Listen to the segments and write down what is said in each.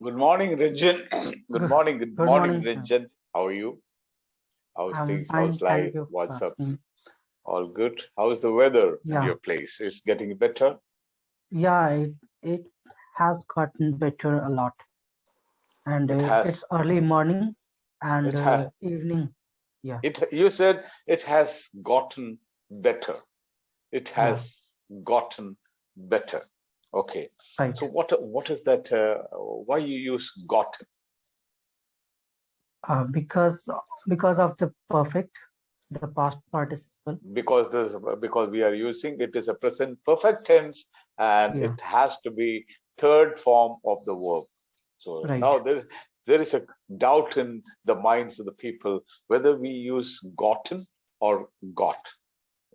Good morning, Ranjan. Good Good, morning. Good good morning, morning, sir. Ranjan. How are you? How's I'm things? fine. How's life? Thank you for What's up? asking. All good. How's the weather in Yeah, your place? It's getting better. yeah, it has gotten better a lot, and It it's has. early morning and It has. evening. Yeah, It. You said it has gotten better. It yeah, has gotten better. Okay. right. So what is that? Why you use gotten? Because of the perfect, the past participle. Because we are using it is a present perfect tense and Yeah, it has to be third form of the verb. So right. now there is a doubt in the minds of the people whether we use gotten or got,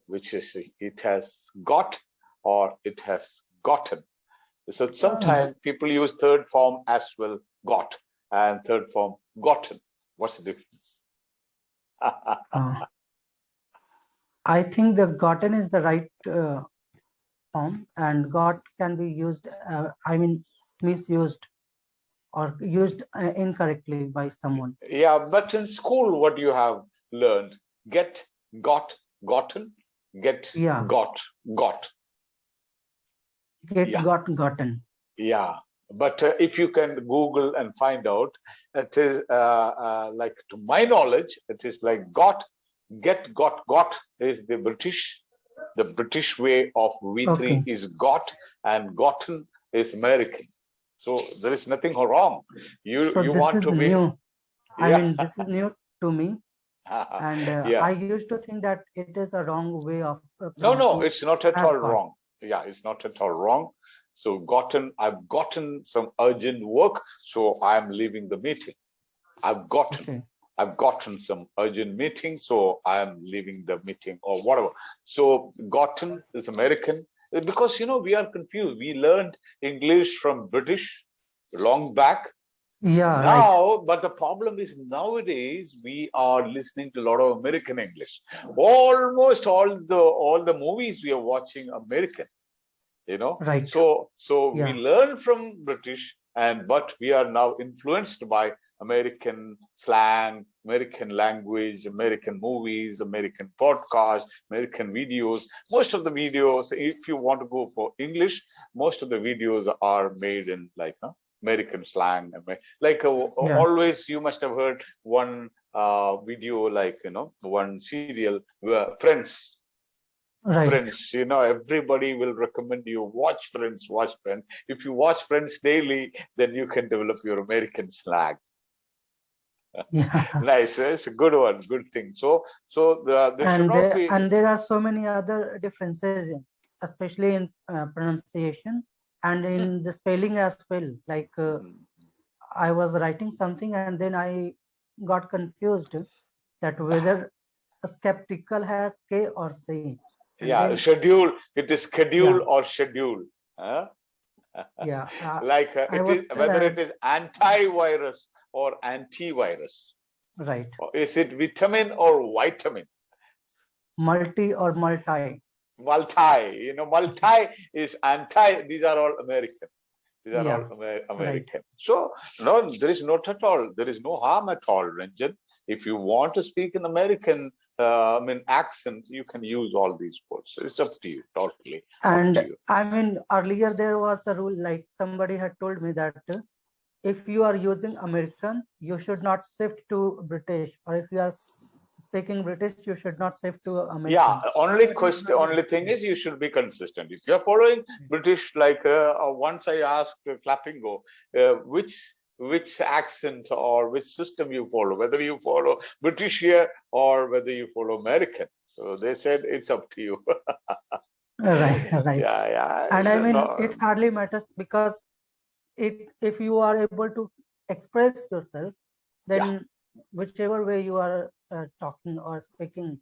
which is it has got or it has gotten. So Um, sometimes people use third form as well, got, and third form gotten. What's the difference? uh, I think the gotten is the right form, and got can be used. I mean, misused or used incorrectly by someone. Yeah, but in school, what you have learned? Get, got, gotten, get, Yeah, got. get Yeah, gotten. yeah. But if you can Google and find out, it is like, to my knowledge, it is like got, get, got is the British way of V3 Okay. is got, and gotten is American. So there is nothing wrong. So You this want is to be, new. I yeah, mean, this is new to me, and I yeah. used to think that it is a wrong way of No, pronouncing it's not at has all got. wrong. Yeah, it's not at all wrong. So I've gotten some urgent work, so I'm leaving the meeting. I've gotten, Okay. I've gotten some urgent meeting, so I'm leaving the meeting or whatever. So gotten is American because we are confused. We learned English from British long back, Yeah, right. now, but the problem is nowadays we are listening to a lot of American English. Almost all the movies we are watching American, Right. so we Yeah. learn from British, and but we are now influenced by American slang, American language, American movies, American podcasts, American videos. Most of the videos, if you want to go for English, most of the videos are made in like American slang. Like Yeah. always, you must have heard one video, like one serial, Friends. Right. Friends, everybody will recommend you watch Friends, watch Friends. If you watch Friends daily, then you can develop your American slang. Yeah. Nice, it's a good one, good thing. So there should And not be. there are so many other differences, especially in pronunciation and in the spelling as well. Like I was writing something and then I got confused that whether skeptical has K or C. And Yeah, then, schedule. It is schedule yeah, or schedule. Huh? yeah, Like I it was is whether it is antivirus or antivirus. right. Or is it vitamin or vitamin? Multi or multi. Multi. Multi is anti. These are all American. These are all Yeah, right. American. So, no, there is not at all. There is no harm at all, Ranjan. If you want to speak in American, accent, you can use all these words. It's up to you, totally up to And you. I mean, earlier there was a rule like somebody had told me that if you are using American, you should not shift to British, or if you are speaking British, you should not shift to Yeah, American. only That is question, not only right. thing Yeah. is you should be consistent. If you're following British, like once I asked Clapingo, which accent or which system you follow, whether you follow British here or whether you follow American. So they said it's up to you. Right, right. Yeah, And I mean, it no, hardly matters because if you are able to express yourself, yeah, then whichever way you are talking or speaking,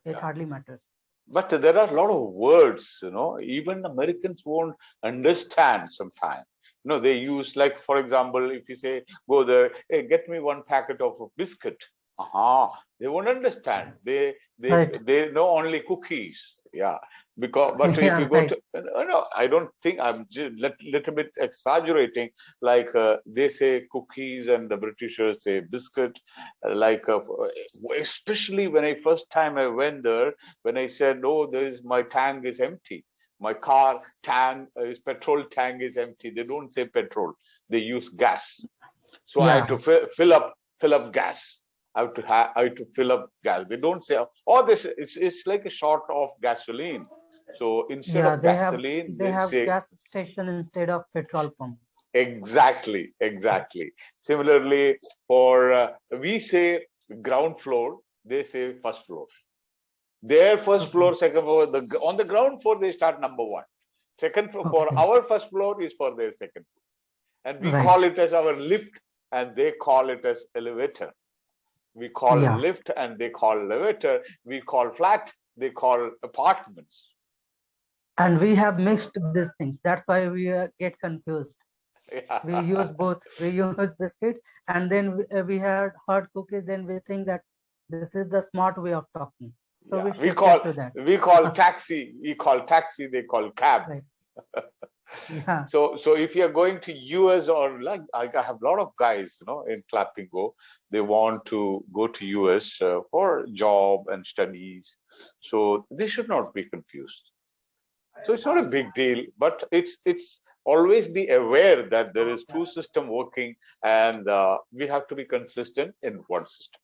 it yeah. hardly matters. But there are a lot of words, even Americans won't understand sometimes. They use, like, for example, if you say, go there, hey, get me one packet of biscuit. They won't understand. They Right. they know only cookies. Yeah. Because, but if you Yeah, go right. to, no, I don't think, I'm just little bit exaggerating. Like they say cookies, and the Britishers say biscuit. Like especially when I first time I went there, when I said, "No, my tank is empty. My car tank is petrol tank is empty." They don't say petrol; they use gas. So I had Yeah, to fill up gas. I have to fill up gas. They don't say, "Oh, this it's like a short of gasoline." So instead yeah. of gasoline, They they have say gas station instead of petrol pump. exactly, exactly. Similarly, for we say ground floor, they say first floor. Their first Okay, floor, second floor, on the ground floor they start number one. Second floor, for okay, our first floor is for their second floor, and we right. call it as our lift, and they call it as elevator. We call Yeah, lift and they call elevator. We call flat, they call apartments. and we have mixed these things. That's why we get confused. We use Yeah, both. We use biscuits, and then we had hard cookies. Then we think that this is the smart way of talking. So we yeah. shifted to that. We call taxi. We call taxi. They call cab. Right. Yeah. So if you're going to US, or like I have a lot of guys, in Clapingo, they want to go to US for job and studies. So they should not be confused. So it's not a big deal, but it's always be aware that there is two system working, and we have to be consistent in one system,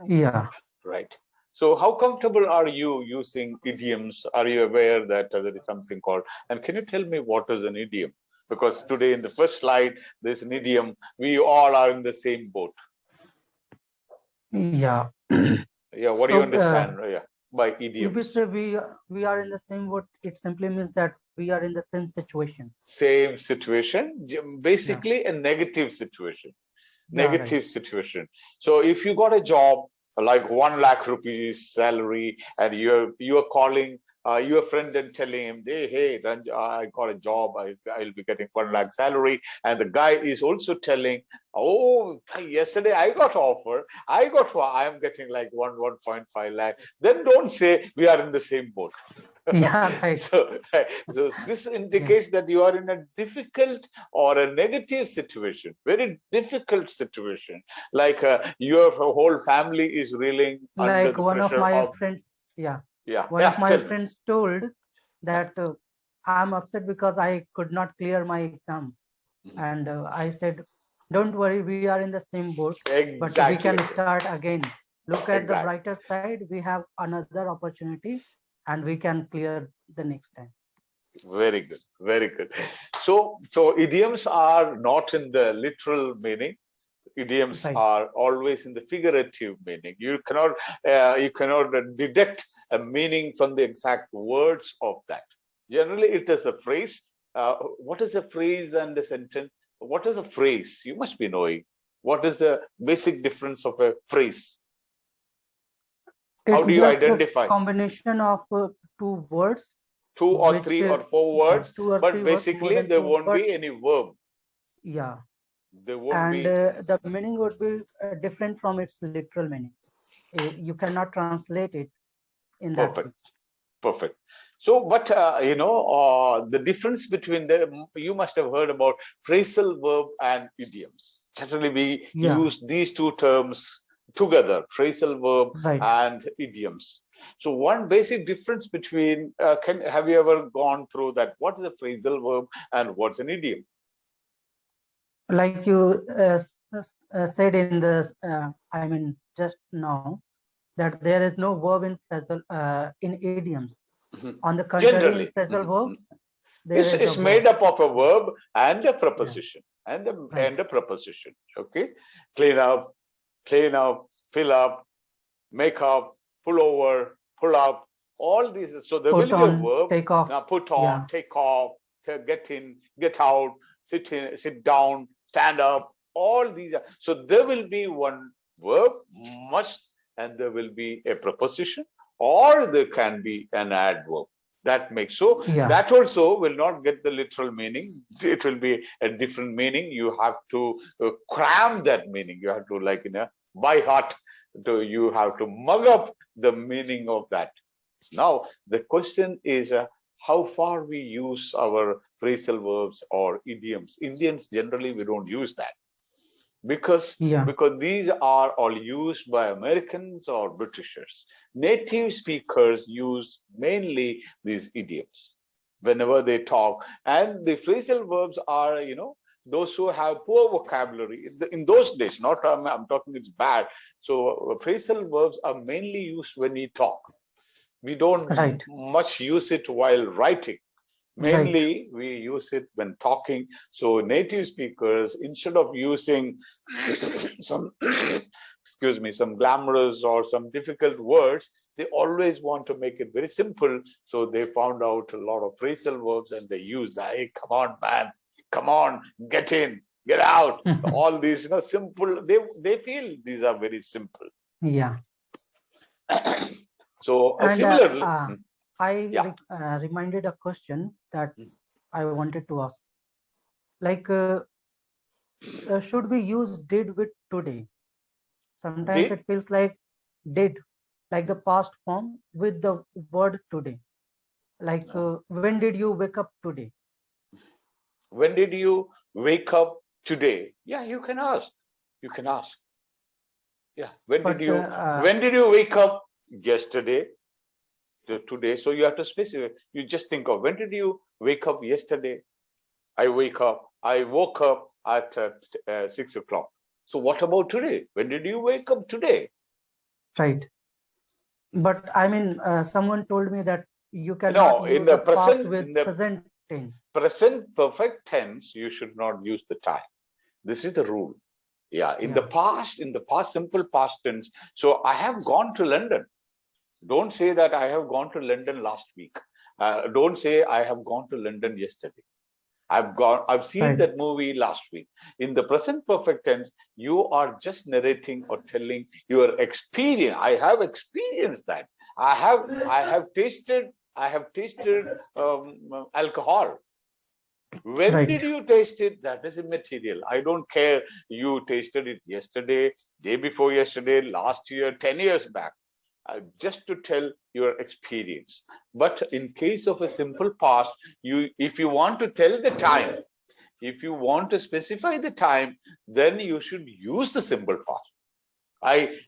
Yeah. right? So how comfortable are you using idioms? Are you aware that there is something called, and can you tell me what is an idiom? Because today in the first slide, there's an idiom. We all are in the same boat. Yeah. Yeah, what do you So understand? Yeah, by if we idioms. say we are in the same boat, it simply means that we are in the same situation. Same situation, Yeah. basically a negative situation. Yeah. Right. Negative situation. So if you got a job like 1 lakh rupees salary, and you're calling your friend and telling him, hey, I got a job, I'll be getting 1 lakh salary, and the guy is also telling, oh, yesterday I got offer, I am getting like 1.5 lakh. Then don't say we are in the same boat. Yeah. Right. So this Yeah. indicates that you are in a difficult or a negative situation, very difficult situation. Like your whole family is reeling under Like the one of pressure my of, friends. Yeah. yeah, One yeah. of my Tell me. friends told that I'm upset because I could not clear my exam. Mhm. And I said, don't worry, we are in the same boat, but we Exactly, can start again. Look at the exactly. brighter side. We have another opportunity and we can clear the next time. Very good, very good. So idioms are not in the literal meaning. Idioms Right. are always in the figurative meaning. You cannot deduct a meaning from the exact words of that. Generally, it is a phrase. What is a phrase and a sentence? What is a phrase? You must be knowing. What is the basic difference of a phrase? How It's do you just a identify? combination of two words, Two or which, three or four yeah, words, two or three but words, more basically than there two, won't but be any verb. yeah. There won't And be. the meaning would be different from its literal meaning. You cannot translate it in that way. Perfect. Perfect. So, but the difference between them, you must have heard about phrasal verb and idioms. Certainly, we Yeah, use these two terms together, phrasal verb right. and idioms. So, one basic difference between, have you ever gone through that? What is a phrasal verb and what's an idiom? Like you said in the, I mean, just now, that there is no verb in phrasal, in idioms. Mhm. On the contrary, in Generally, phrasal mhm. verbs, there is a It's verb. made up of a verb and a Yeah, preposition, right. and a preposition. Okay, clean up, fill up, make up, pull over, pull up, all these. So there Put will be a on, verb. take off. Now put Yeah, on, take off, get in, get out, sit in, sit down, stand up. All these are, so there will be one verb must, and there will be a preposition, or there can be an adverb. That makes, so yeah, that also will not get the literal meaning. It will be a different meaning. You have to cram that meaning. You have to, like, by heart, you have to mug up the meaning of that. Now, the question is how far we use our phrasal verbs or idioms. Indians generally we don't use that because Yeah. these are all used by Americans or Britishers. Native speakers use mainly these idioms whenever they talk, and the phrasal verbs are, those who have poor vocabulary in those days. Not I'm talking it's bad. So phrasal verbs are mainly used when we talk. We don't Right. much use it while writing. Right. Mainly we use it when talking. So native speakers, instead of using some excuse me, some glamorous or some difficult words, they always want to make it very simple. So they found out a lot of phrasal verbs and they use that. Hey, come on, man, come on, get in, get out. All these, simple. They feel these are very simple. Yeah. So And similarly, yeah. reminded a question that I wanted to ask. Like, should we use did with today? Sometimes Did it feels like did, like the past form with the word today. Like, when did you wake up today? when did you wake up today? Yeah, you can ask. You can ask. Yeah. But When did you wake up yesterday to today? So you have to specify. You just think of when did you wake up yesterday? I woke up at 6 o'clock. So what about today? When did you wake up today? right. But I mean, someone told me that you cannot No, in use the the past present, with in the present tense. present perfect tense, you should not use the time. This is the rule. Yeah, Yeah. in the past simple past tense. So I have gone to London. Don't say that I have gone to London last week. Don't say I have gone to London yesterday. I've seen Right. that movie last week. In the present perfect tense, you are just narrating or telling your experience. I have experienced that. I have tasted alcohol. When Right. did you taste it? That is immaterial. I don't care. You tasted it yesterday, day before yesterday, last year, 10 years back. Just to tell your experience. But in case of a simple past, if you want to tell the time, if you want to specify the time, then you should use the simple past.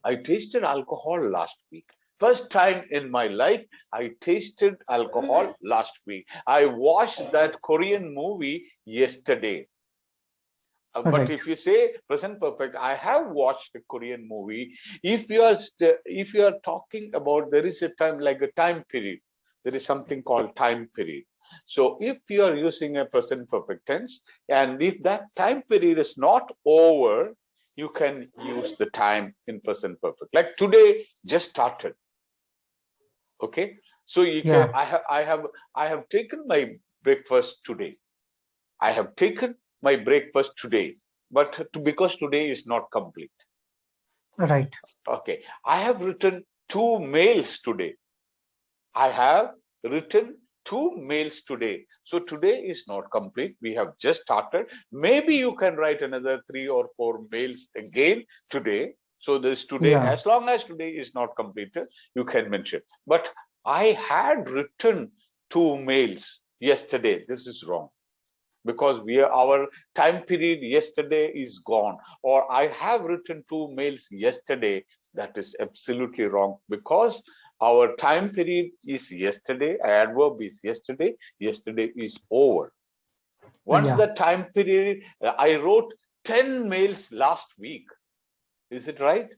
I tasted alcohol last week. First time in my life, I tasted alcohol last week. I watched that Korean movie yesterday. But Right. if you say present perfect, I have watched a Korean movie. If you are talking about, there is a time like a time period. There is something called time period. So if you are using a present perfect tense, and if that time period is not over, you can use the time in present perfect. Like today just started. Okay, so you can. Yeah. I have taken my breakfast today. I have taken my breakfast today, but because today is not complete. Right. Okay, I have written 2 mails today. I have written 2 mails today. So today is not complete. We have just started. Maybe you can write another 3 or 4 mails again today. So this today, Yeah. as long as today is not completed, you can mention. But I had written 2 mails yesterday. This is wrong because our time period yesterday is gone, or I have written 2 mails yesterday. That is absolutely wrong because our time period is yesterday, adverb is yesterday, yesterday is over. Once Yeah. the time period, I wrote 10 mails last week. Is it right?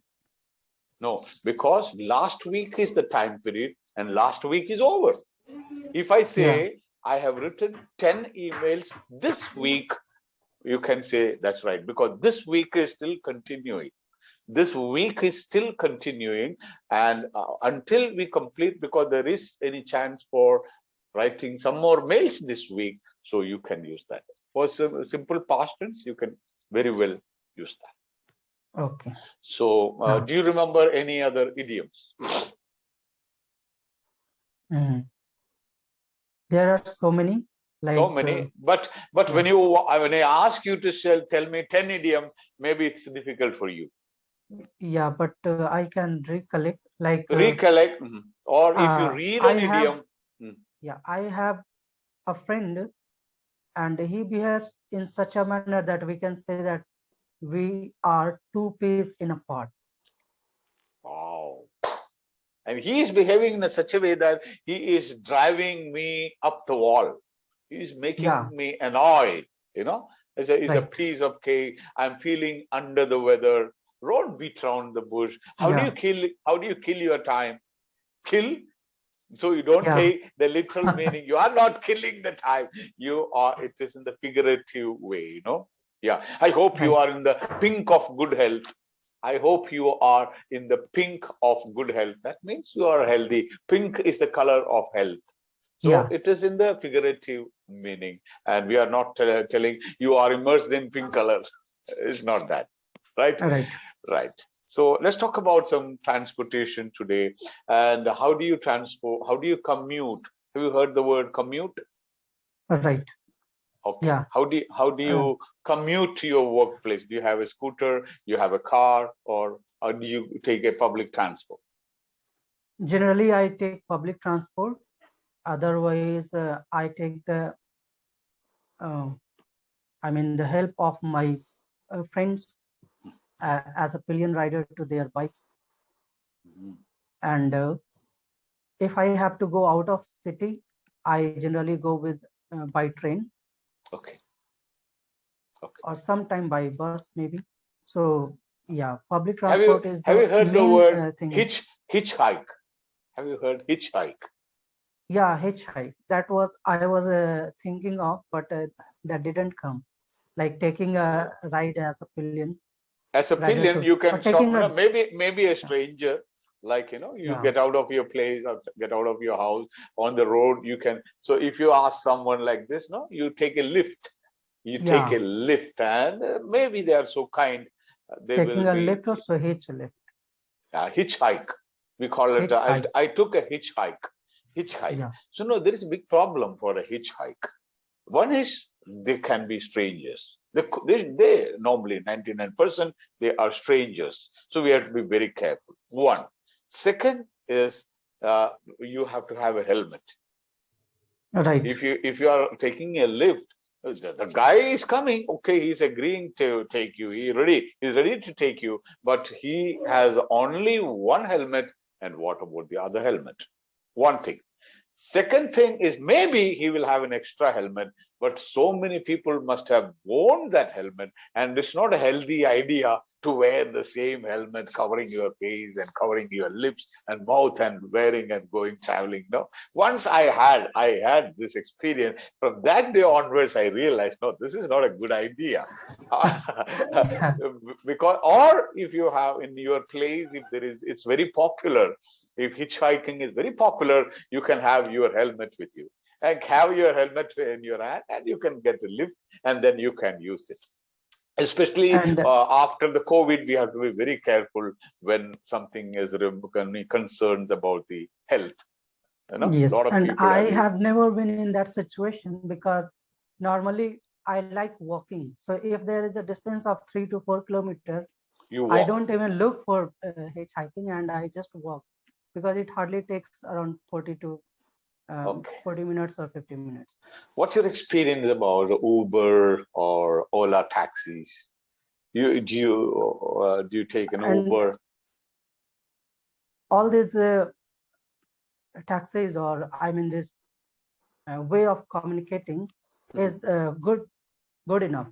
No, because last week is the time period and last week is over. If I Yeah. say I have written 10 emails this week, you can say that's right because this week is still continuing. This week is still continuing, and until we complete, because there is any chance for writing some more mails this week, so you can use that. For simple past tense, you can very well use that. Okay. So, Now. do you remember any other idioms? Mhm. There are so many. So Like, many, but yeah. when I ask you to tell me 10 idioms, maybe it's difficult for you. Yeah. But I can recollect. Like, Recollect. Mhm. Or if you read I an have, idiom, mm, yeah, I have a friend, and he behaves in such a manner that we can say that we are two peas in a pod. wow. And he is behaving in such a way that he is driving me up the wall. He is Yeah, making me annoyed, you know. It's a right. piece of cake. I'm feeling under the weather. Don't beat around the bush. Yeah, How do you kill your time? Kill. So you don't yeah, take the literal meaning. You are not killing the time. You are, it is in the figurative way, you know. Yeah. I hope you right. are in the pink of good health. I hope you are in the pink of good health. That means you are healthy. Pink is the color of health. So Yeah, it is in the figurative meaning. And we are not telling you are immersed in pink color. It's not that. Right? right, Right. So let's talk about some transportation today. And how do you transport? How do you commute? Have you heard the word commute? right. Okay. Yeah. How do Uh, you commute to your workplace? Do you have a scooter? You have a car, or do you take a public transport? Generally, I take public transport. Otherwise, I take the, uh, I mean, the help of my friends as a pillion rider to their bikes. Mhm. And if I have to go out of city, I generally go with by train, Okay. Okay. or sometime by bus maybe. So yeah, public Have transport you is have the you heard the main word thing. hitchhike? Have you heard hitchhike? Yeah, hitchhike. That was I was thinking of, but that didn't come. Like taking a ride as a pillion As a rider pillion, to, you or can taking shop, a, maybe a yeah, stranger, like, you yeah, get out of your place or get out of your house on the road, you can. So if you ask someone like this, no, you take a lift. You take yeah, a lift, and maybe they are so kind, they will taking a be lift or so hitch lift, hitchhike. We call it. hitchhike. I took a hitchhike. Hitchhike. Yeah, So no, there is a big problem for a hitchhike. One is they can be strangers. They normally 99% they are strangers. So we have to be very careful. One. Second is you have to have a helmet. right. If you are taking a lift, the guy is coming. Okay, he's agreeing to take you. He's ready to take you, but he has only one helmet. And what about the other helmet? One thing. Second thing is maybe he will have an extra helmet, but so many people must have worn that helmet, and it's not a healthy idea to wear the same helmet covering your face and covering your lips and mouth and wearing and going traveling. No, once I had this experience. From that day onwards, I realized no, this is not a good idea. Yeah, Because, or if you have in your place, if there is, it's very popular. If hitchhiking is very popular, you can have your helmet with you and have your helmet in your hand, and you can get a lift, and then you can use it. Especially and after the COVID, we have to be very careful when something is concerns about the health. A yes, lot of and people I have you. have never been in that situation because normally I like walking. So if there is a distance of 3 to 4 kilometers, You I walk. don't even look for hitchhiking, and I just walk because it hardly takes around Okay. 40 minutes or 50 minutes. What's your experience about Uber or Ola taxis? Do you take an And Uber? all these taxis, or I mean this way of communicating Mhm. is good enough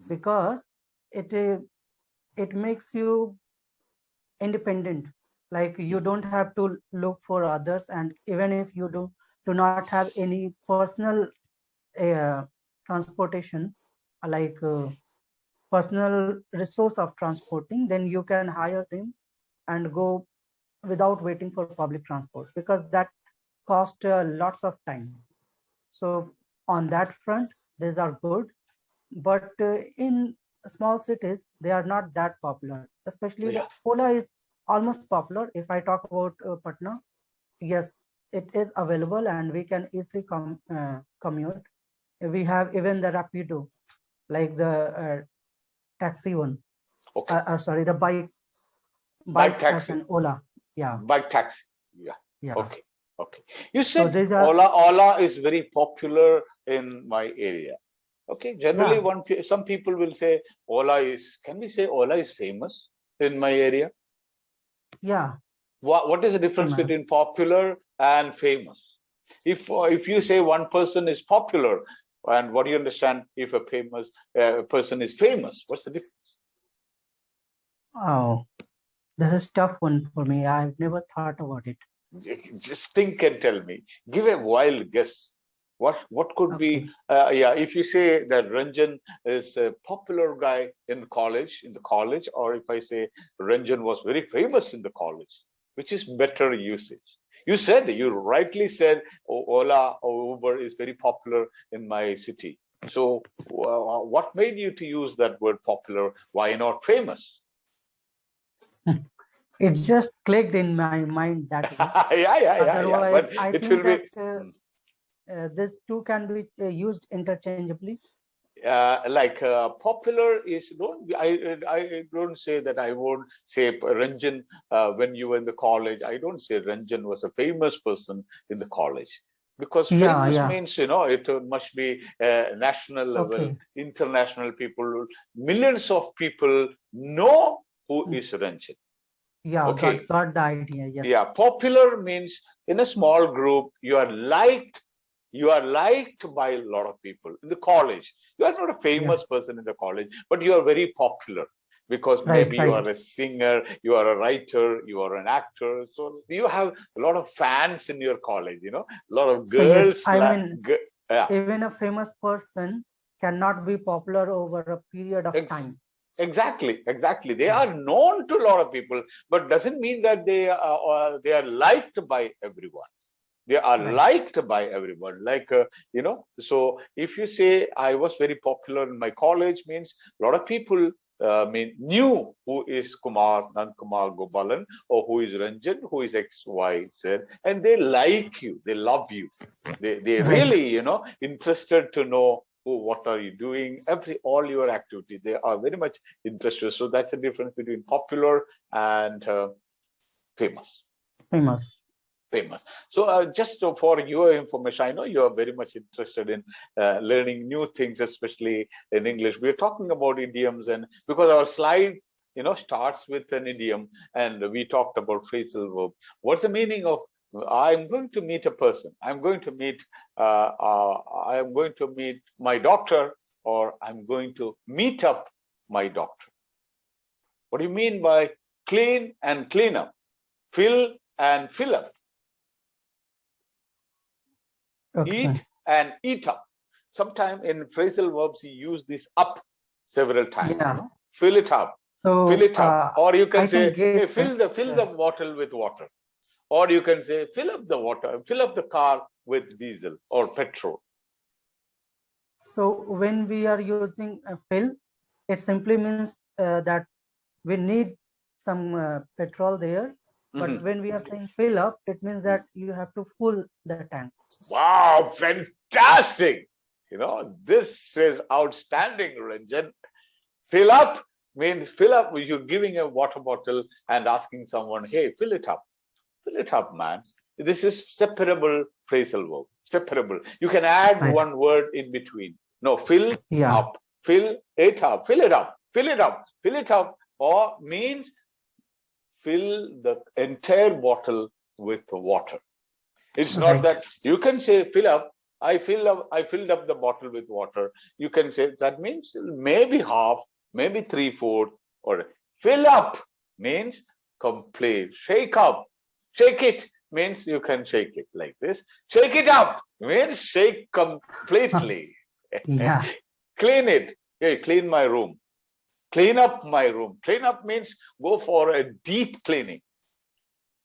because it it makes you independent. Like you don't have to look for others, and even if you do not have any personal uh, transportation, like personal resource of transporting, then you can hire them and go without waiting for public transport, because that cost lots of time. So on that front, these are good, but in small cities, they are not that popular. Especially the Yeah. Ola is almost popular. If I talk about Patna, yes, it is available and we can easily commute. We have even the Rapido, like the taxi one. Okay. Sorry, the bike Bike as taxi. an Ola. Yeah, Bike taxi. Yeah. Yeah. Okay. Okay. You So said these are, Ola is very popular in my area. Okay. Generally, yeah, some people will say Ola is. Can we say Ola is famous in my area? yeah, What is the difference famous. between popular and famous? If you say one person is popular, and what do you understand if a famous person is famous? What's the difference? Oh, this is tough one for me. I've never thought about it. Just think and tell me. Give a wild guess. What could be? Okay. Yeah, if you say that Ranjan is a popular guy in the college, or if I say Ranjan was very famous in the college, which is better usage? You rightly said Ola or Uber is very popular in my city. So, what made you to use that word popular? Why not famous? It just clicked in my mind that way. Yeah. Otherwise, But I it think will that be. these two can be used interchangeably. Like popular is I don't say that. I won't say Ranjan when you were in the college. I don't say Ranjan was a famous person in the college, because Yeah, famous yeah. means it must be national level, Okay. international people, millions of people know who Mm, is Ranjan. yeah, Okay, got the idea. yeah, Yes. popular means in a small group you are liked by a lot of people in the college. You are not a Yeah. famous person in the college, but you are very popular because Right, maybe you are right. a singer, you are a writer, you are an actor. So you have a lot of fans in your college, a lot of Yes. girls I mean, yeah. even a famous person cannot be popular over a period of Ex- time. exactly. They Yeah. are known to a lot of people, but doesn't mean that they are liked by everyone. They are Right. liked by everyone. Like so if you say I was very popular in my college, means a lot of people knew who is Kumar, Kumar Gopalan, or who is Ranjan, who is XYZ, and they like you, they love you, they Right. really interested to know what are you doing, all your activity. They are very much interested. So that's the difference between popular and famous. Famous. Famous. So just for your information, I know you are very much interested in learning new things, especially in English. We're talking about idioms, and because our slide starts with an idiom, and we talked about phrasal verb. What's the meaning of I'm going to meet a person, I'm going to meet my doctor, or I'm going to meet up my doctor? What do you mean by clean and clean up, fill and fill up, Okay. eat and eat up? Sometimes in phrasal verbs, you use this up several times, Yeah. fill it up, fill So it up. Or you I can can say, hey, guess it. fill the bottle with water. Or you can say, fill up the water, fill up the car with diesel or petrol. So when we are using a fill, it simply means that we need some petrol there. But Mhm. when we are saying fill up, it means that you have to full the tank. Wow, fantastic. This is outstanding, Ranjan. Fill up means fill up. You're giving a water bottle and asking someone, hey, fill it up. Fill it up, man. This is separable phrasal verb. Separable. You can add Right. one word in between. No, fill Yeah. up. Fill it up. Fill it up. Fill it up. Fill it up. Or means fill the entire bottle with water. It's not Right. that you can say fill up. I filled up the bottle with water. You can say that means maybe half, maybe three-fourths, or fill up means complete. Shake up. Shake it means you can shake it like this. Shake it up means shake completely. Yeah. Clean it. Hey, clean my room. Clean up my room. Clean up means go for a deep cleaning,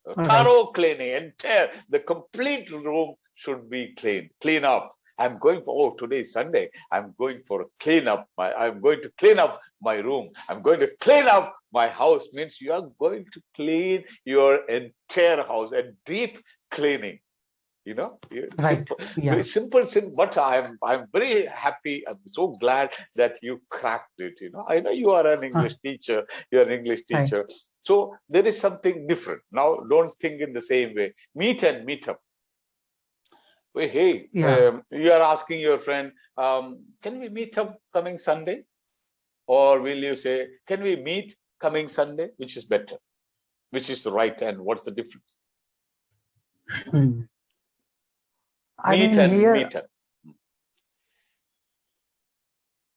a Right. thorough cleaning, entire the complete room should be clean. Clean up. I'm going for today is Sunday. I'm going to clean up my room. I'm going to clean up my house. Means you are going to clean your entire house, a deep cleaning. You know, Right. simple, Yeah. simple. But I'm very happy. I'm so glad that you cracked it. You know, I know you are an Huh. English teacher. You're an English Right. teacher. So there is something different. Now, don't think in the same way. Meet and meet up. Hey, Yeah. you are asking your friend, can we meet up coming Sunday? Or will you say, can we meet coming Sunday? Which is better? Which is the right, and what's the difference? Hmm. I Meet mean, and here meet up.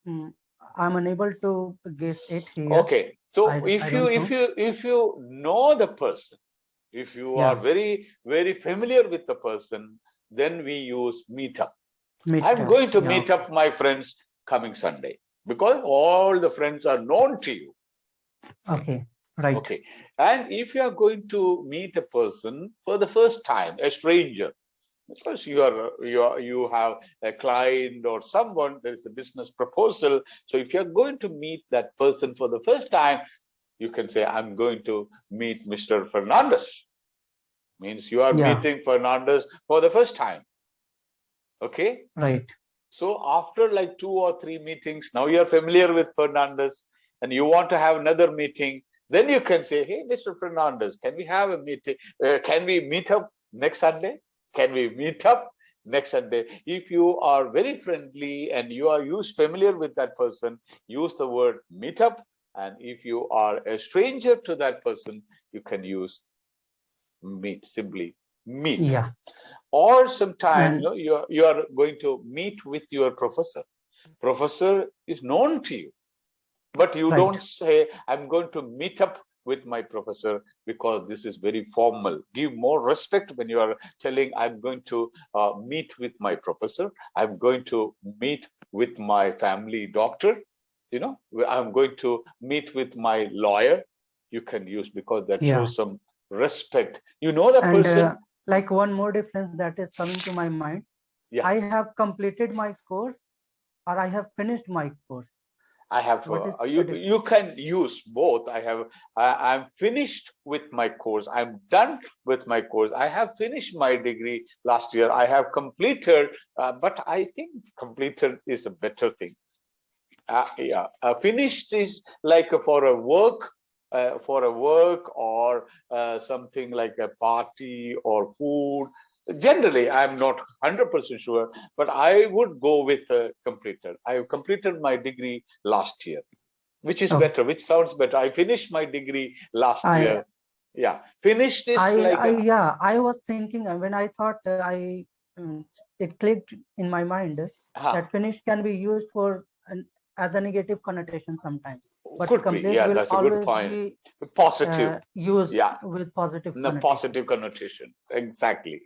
hmm, I'm unable to guess it here. Okay, so I don't know. if you know the person, if you are Yeah. very familiar with the person, then we use meet up. Meet I'm up. going to Yeah. meet Okay. up my friends coming Sunday, because all the friends are known to you. Okay. Right. Okay, and if you are going to meet a person for the first time, a stranger, because you have a client or someone, there is a business proposal. So if you're going to meet that person for the first time, you can say, I'm going to meet Mr. Fernandez. Means you are Yeah. meeting Fernandez for the first time. Okay, Right. so after like 2 or 3 meetings, now you're familiar with Fernandez and you want to have another meeting, then you can say, hey, Mr. Fernandez, can we have a meeting? Can we meet up next Sunday? Can we meet up next Sunday? If you are very friendly and you are familiar with that person, use the word meet up. And if you are a stranger to that person, you can use meet, simply meet. Yeah. Or sometime, And you are going to meet with your professor. Professor is known to you, but you right. don't say, I'm going to meet up with my professor, because this is very formal. Give more respect when you are telling, I'm going to meet with my professor, I'm going to meet with my family doctor, I'm going to meet with my lawyer. You can use, because that Yeah. shows some respect. You know the And person. like one more difference that is coming to my mind. Yeah, I have completed my course or I have finished my course. I have What is the you difference? can use both. I'm finished with my course. I'm done with my course. I have finished my degree last year. I have completed, but I think completed is a better thing. Yeah, finished is like for a work, or something like a party or food. Generally, I'm not 100% sure, but I would go with completed. I completed my degree last year, which is Okay. better, which sounds better. I finished my degree last I year. Yeah, finished is like yeah, I was thinking when I thought it clicked in my mind uh, that finish can be used for as a negative connotation sometimes, but could be. complete Yeah, will that's a good always point. be Positive. used Yeah, with positive the connotation. positive connotation. Exactly.